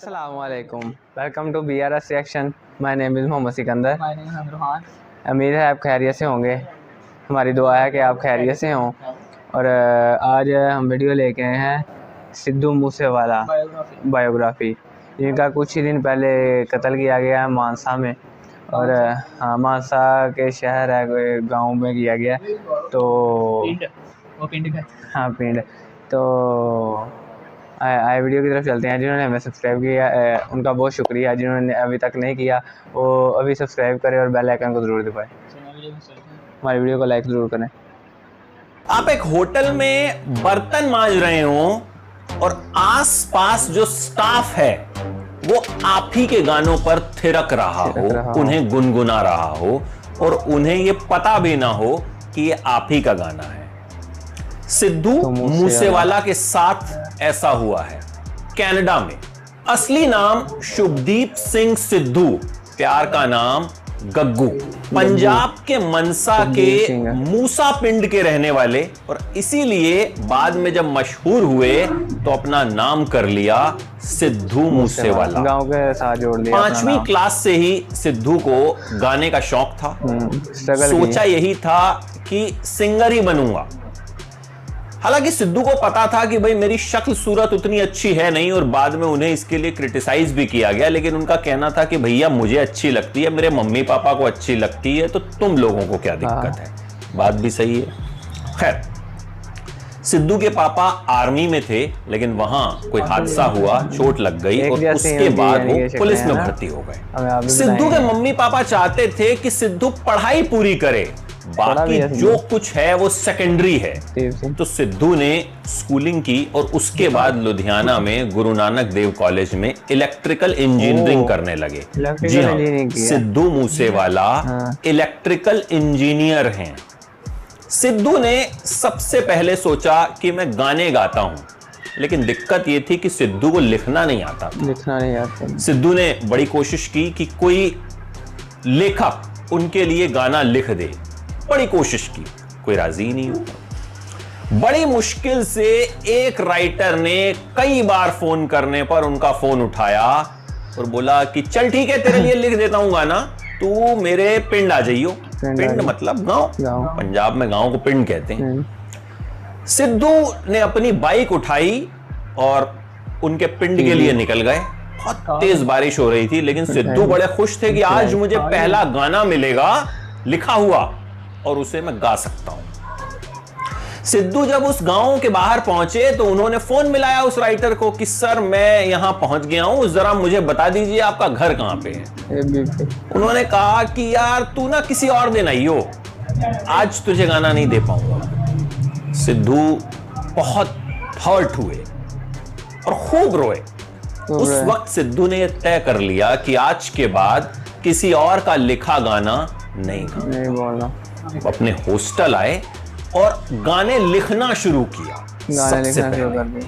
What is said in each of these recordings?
अस्सलामुअलैकुम, welcome to BRS reaction. My name is Mohammad Sikandar. My name है रुहान। उम्मीद है आप खैरियत से होंगे। हमारी दुआ है कि आप खैरियत से हों। और आज हम वीडियो लेके आए हैं सिद्धू मूसेवाला बायोग्राफी, जिनका कुछ ही दिन पहले कत्ल किया गया है मानसा में। और हाँ, मानसा के शहर है गांव में किया गया। तो पिंड हाँ, पिंड। तो आए वीडियो की तरफ चलते हैं। जिन्होंने हमें सब्सक्राइब किया उनका बहुत शुक्रिया। जिन्होंने अभी तक नहीं किया वो अभी सब्सक्राइब करें और बेल आइकन को ज़रूर दबाएं। हमारी वीडियो को लाइक ज़रूर करें। आप एक होटल में बर्तन मांज रहे हो और आसपास जो स्टाफ है वो आप ही के गानों पर थिरक रहा हो, उन्हें गुनगुना रहा हो और उन्हें ये पता भी ना हो कि ये आप ही का गाना है। सिद्धू मूसेवाला के साथ ऐसा हुआ है कनाडा में। असली नाम शुभदीप सिंह सिद्धू, प्यार का नाम गग्गू। पंजाब के मनसा के मूसा पिंड के रहने वाले, और इसीलिए बाद में जब मशहूर हुए तो अपना नाम कर लिया सिद्धू मूसेवाला। गांव के साथ जोड़ दिया। 5वीं क्लास से ही सिद्धू को गाने का शौक था। सोचा यही था कि सिंगर ही बनूंगा। हालांकि सिद्धू को पता था कि भाई मेरी शक्ल सूरत उतनी अच्छी है नहीं, और बाद में उन्हें इसके लिए क्रिटिसाइज भी किया गया, लेकिन उनका कहना था कि भैया मुझे अच्छी लगती है, मेरे मम्मी पापा को अच्छी लगती है, तो तुम लोगों को क्या दिक्कत है। बात भी सही है। खैर, सिद्धू के पापा आर्मी में थे, लेकिन वहां कोई हादसा हुआ, चोट लग गई और उसके बाद वो पुलिस में भर्ती हो गए। सिद्धू के मम्मी पापा चाहते थे कि सिद्धू पढ़ाई पूरी करे, बाकी जो कुछ है वो सेकेंडरी है। तो सिद्धू ने स्कूलिंग की और उसके बाद लुधियाना में गुरु नानक देव कॉलेज में इलेक्ट्रिकल इंजीनियरिंग करने लगे। जी हाँ, सिद्धू मूसेवाला इलेक्ट्रिकल इंजीनियर हैं। सिद्धू ने सबसे पहले सोचा कि मैं गाने गाता हूं, लेकिन दिक्कत यह थी कि सिद्धू को लिखना नहीं आता था। सिद्धू ने बड़ी कोशिश की कि कोई लेखक उनके लिए गाना लिख दे। बड़ी कोशिश की, कोई राजी नहीं हुआ। बड़ी मुश्किल से एक राइटर ने कई बार फोन करने पर उनका फोन उठाया और बोला कि चल ठीक है, तेरे लिए लिख देता हूं गाना, तू मेरे पिंड आ जाइयो। पिंड मतलब गांव। पंजाब में गांव को पिंड कहते हैं। सिद्धू ने अपनी बाइक उठाई और उनके पिंड के लिए निकल गए। बहुत तेज बारिश हो रही थी, लेकिन सिद्धू बड़े खुश थे कि आज मुझे पहला गाना मिलेगा लिखा हुआ और उसे मैं गा सकता हूं। सिद्धू जब उस गांव के बाहर पहुंचे तो उन्होंने फोन मिलाया उस राइटर को कि सर मैं यहां पहुंच गया हूं, जरा मुझे बता दीजिए आपका घर कहां पे है। उन्होंने कहा कि यार तू ना किसी और दिन आइयो, आज तुझे गाना नहीं दे पाऊंगा। सिद्धू बहुत हर्ट हुए और खूब रोए। उस वक्त सिद्धू ने यह तय कर लिया कि आज के बाद किसी और का लिखा गाना नहीं बोलना। अपने हॉस्टल आए और गाने लिखना शुरू किया।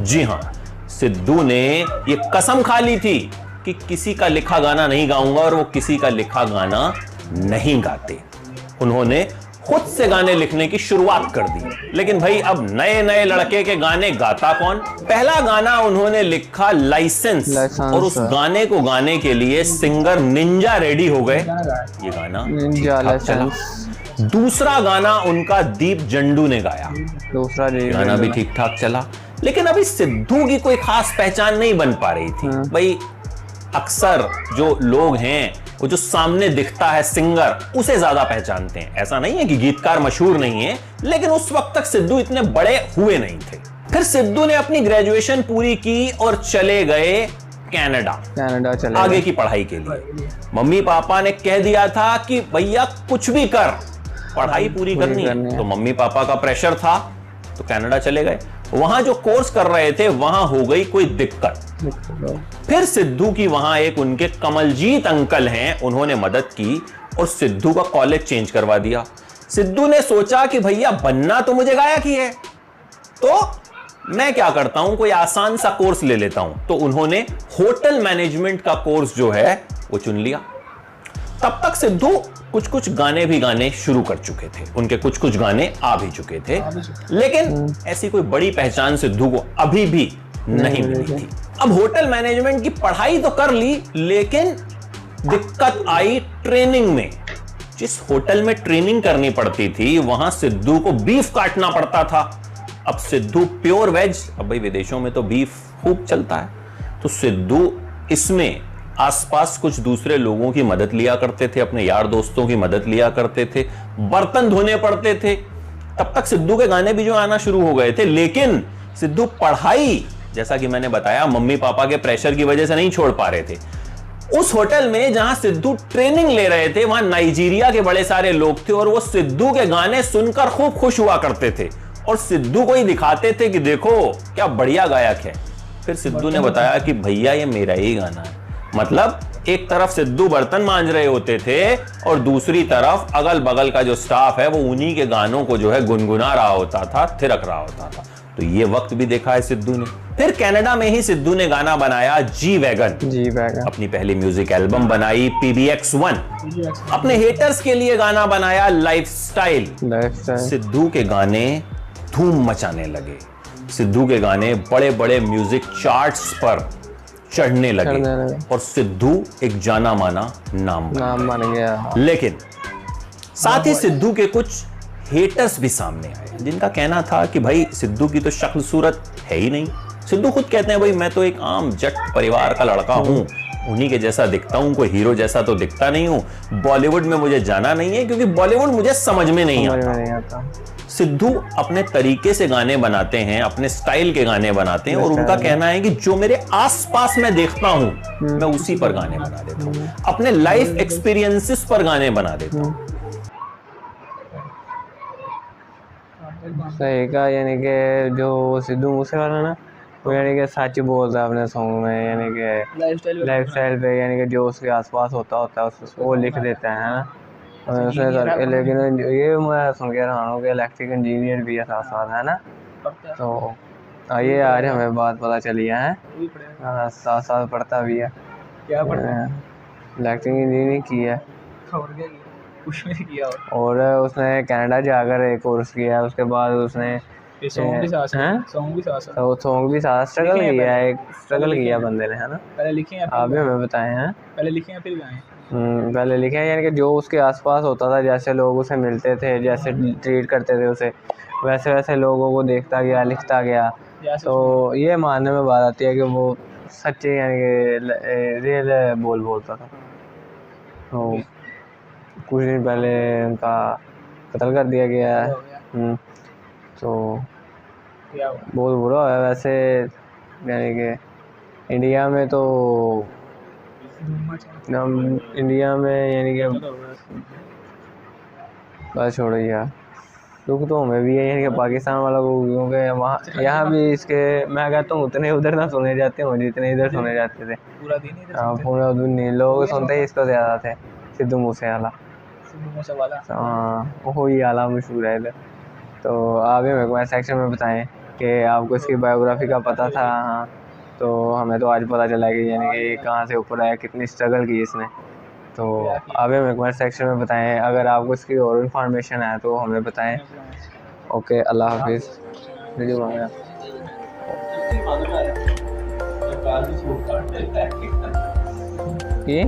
जी हाँ, सिद्धू ने ये कसम खा ली थी कि किसी का लिखा गाना नहीं गाऊंगा, और वो किसी का लिखा गाना नहीं गाते। उन्होंने खुद से गाने लिखने की शुरुआत कर दी। लेकिन भाई अब नए नए लड़के के गाने गाता कौन। पहला गाना उन्होंने लिखा लाइसेंस, और उस गाने को गाने के लिए सिंगर निंजा रेडी हो गए। ये गाना निंजा लाइसेंस। दूसरा गाना उनका दीप जंडू ने गाया। दूसरा गाना भी ठीक ठाक चला, लेकिन अभी सिद्धू की कोई खास पहचान नहीं बन पा रही थी। भाई अक्सर जो लोग हैं वो जो सामने दिखता है सिंगर, उसे ज्यादा पहचानते हैं। ऐसा नहीं है कि गीतकार मशहूर नहीं है, लेकिन उस वक्त तक सिद्धू इतने बड़े हुए नहीं थे। फिर सिद्धू ने अपनी ग्रेजुएशन पूरी की और चले गए कनाडा चले आगे की पढ़ाई के लिए। मम्मी पापा ने कह दिया था कि भैया कुछ भी कर, पढ़ाई पूरी करनी है। तो मम्मी पापा का प्रेशर था तो कनाडा चले गए। वहां जो कोर्स कर रहे थे वहां हो गई कोई दिक्कत। फिर सिद्धू की वहां एक उनके कमलजीत अंकल हैं, उन्होंने मदद की और सिद्धू का कॉलेज चेंज करवा दिया। सिद्धू ने सोचा कि भैया बनना तो मुझे गायक ही है, तो मैं क्या करता हूं, कोई आसान सा कोर्स ले लेता हूं। तो उन्होंने होटल मैनेजमेंट का कोर्स जो है वो चुन लिया। तब तक सिद्धू कुछ कुछ गाने भी गाने शुरू कर चुके थे, उनके कुछ कुछ गाने आ भी चुके थे, लेकिन ऐसी कोई बड़ी पहचान सिद्धू को अभी भी नहीं मिली थी। अब होटल मैनेजमेंट की पढ़ाई तो कर ली, लेकिन दिक्कत आई ट्रेनिंग में। जिस होटल में ट्रेनिंग करनी पड़ती थी वहां सिद्धू को बीफ काटना पड़ता था। अब सिद्धू प्योर वेज, अब भाई विदेशों में तो बीफ खूब चलता है, तो सिद्धू इसमें आसपास कुछ दूसरे लोगों की मदद लिया करते थे, अपने यार दोस्तों की मदद लिया करते थे, बर्तन धोने पड़ते थे। तब तक सिद्धू के गाने भी जो आना शुरू हो गए थे, लेकिन सिद्धू पढ़ाई, जैसा कि मैंने बताया, मम्मी पापा के प्रेशर की वजह से नहीं छोड़ पा रहे थे। उस होटल में जहां सिद्धू ट्रेनिंग ले रहे थे वहां नाइजीरिया के बड़े सारे लोग थे और वो सिद्धू के गाने सुनकर खूब खुश हुआ करते थे और सिद्धू को ही दिखाते थे कि देखो क्या बढ़िया गायक है। फिर सिद्धू ने बताया कि भैया ये मेरा ही गाना है। मतलब एक तरफ सिद्धू बर्तन मांज रहे होते थे और दूसरी तरफ अगल बगल का जो स्टाफ है वो उन्हीं के गानों को जो है गुनगुना रहा होता था, थिरक रहा होता था। तो ये वक्त भी देखा है सिद्धू ने। फिर कनाडा में ही सिद्धू ने गाना बनाया जी वैगन, अपनी पहली म्यूजिक एल्बम बनाई PBX1, अपने हेटर्स के लिए गाना बनाया लाइफस्टाइल। सिद्धू के गाने धूम मचाने लगे, सिद्धू के गाने बड़े बड़े म्यूजिक चार्ट्स पर चढ़ने लगे और सिद्धू एक जाना माना नाम बन गया। लेकिन साथ ही सिद्धू के कुछ हेटर्स भी सामने आए जिनका कहना था कि भाई सिद्धू की तो शक्ल सूरत है ही नहीं। सिद्धू खुद कहते हैं भाई मैं तो एक आम जट परिवार का लड़का हूं, उन्हीं के जैसा दिखता हूं, कोई हीरो जैसा तो दिखता नहीं हूं। बॉलीवुड में मुझे जाना नहीं है क्योंकि बॉलीवुड मुझे समझ में नहीं आता। सिद्धू अपने तरीके से गाने बनाते हैं, अपने स्टाइल के गाने बनाते हैं और उनका कहना है कि जो मेरे आसपास मैं देखता हूं मैं उसी पर गाने बना देता हूं, अपने लाइफ एक्सपीरियंसेस पर गाने बना देता हूं। सही कहा, यानी कि जो सिद्धू मूसेवाला ना वो यानी कि सच बोलता है अपने सॉन्ग में, यानी कि लाइफस्टाइल पे, यानी कि जो उसके आसपास होता है वो लिख देता है ना। लेकिन ये मैं सुन के रहा हूँ कि इलेक्ट्रिक इंजीनियर भी है साथ साथ, है ना। तो ये यार हमें बात पता चली है, साथ साथ पढ़ता भी है। क्या पढ़ता है? इलेक्ट्रिक इंजीनियरिंग की है कुछ नहीं किया और उसने कनाडा जाकर एक कोर्स किया, उसके बाद उसने सॉन्ग भी साथ स्ट्रगल किया है, एक स्ट्रगल किया बंदे ने, है ना। पहले लिखे हैं, आप भी हमें बताए हैं, पहले लिखे हैं फिर गाए। पहले लिखे हैं, यानी कि जो उसके आसपास होता था, जैसे लोग उसे मिलते थे, जैसे ट्रीट करते थे उसे, वैसे वैसे लोगों को देखता गया, लिखता गया। तो ये मानने में बात आती है कि वो सच्चे यानी कि रियल बोलता था। तो कुछ दिन पहले उनका कत्ल कर दिया गया है। तो बहुत बुरा है वैसे, यानी कि इंडिया में तो इंडिया में यानी कि बस छोड़ो यार, दुख तो हमें भी है यानी कि पाकिस्तान वालों को, क्योंकि वहाँ यहाँ भी इसके मैं कहता हूँ उतने उधर ना सुने जाते हों जितने इधर सुने जाते थे। पूरा दिन नहीं, लोग सुनते ही इसको ज़्यादा थे, सिद्धू मूसेवाला। हाँ वो ही आला मशहूर है इधर। तो आप भी मेरे को सेक्शन में बताएं कि आपको इसकी बायोग्राफी का पता था। हाँ तो हमें तो आज पता चला कि यानी कि कहाँ से ऊपर आया, कितनी स्ट्रगल की इसने। तो आप भी मेरे को सेक्शन में बताएं, अगर आपको इसकी और इन्फॉर्मेशन है तो हमें बताएं। ओके, अल्लाह हाफिज़। वीडियो ये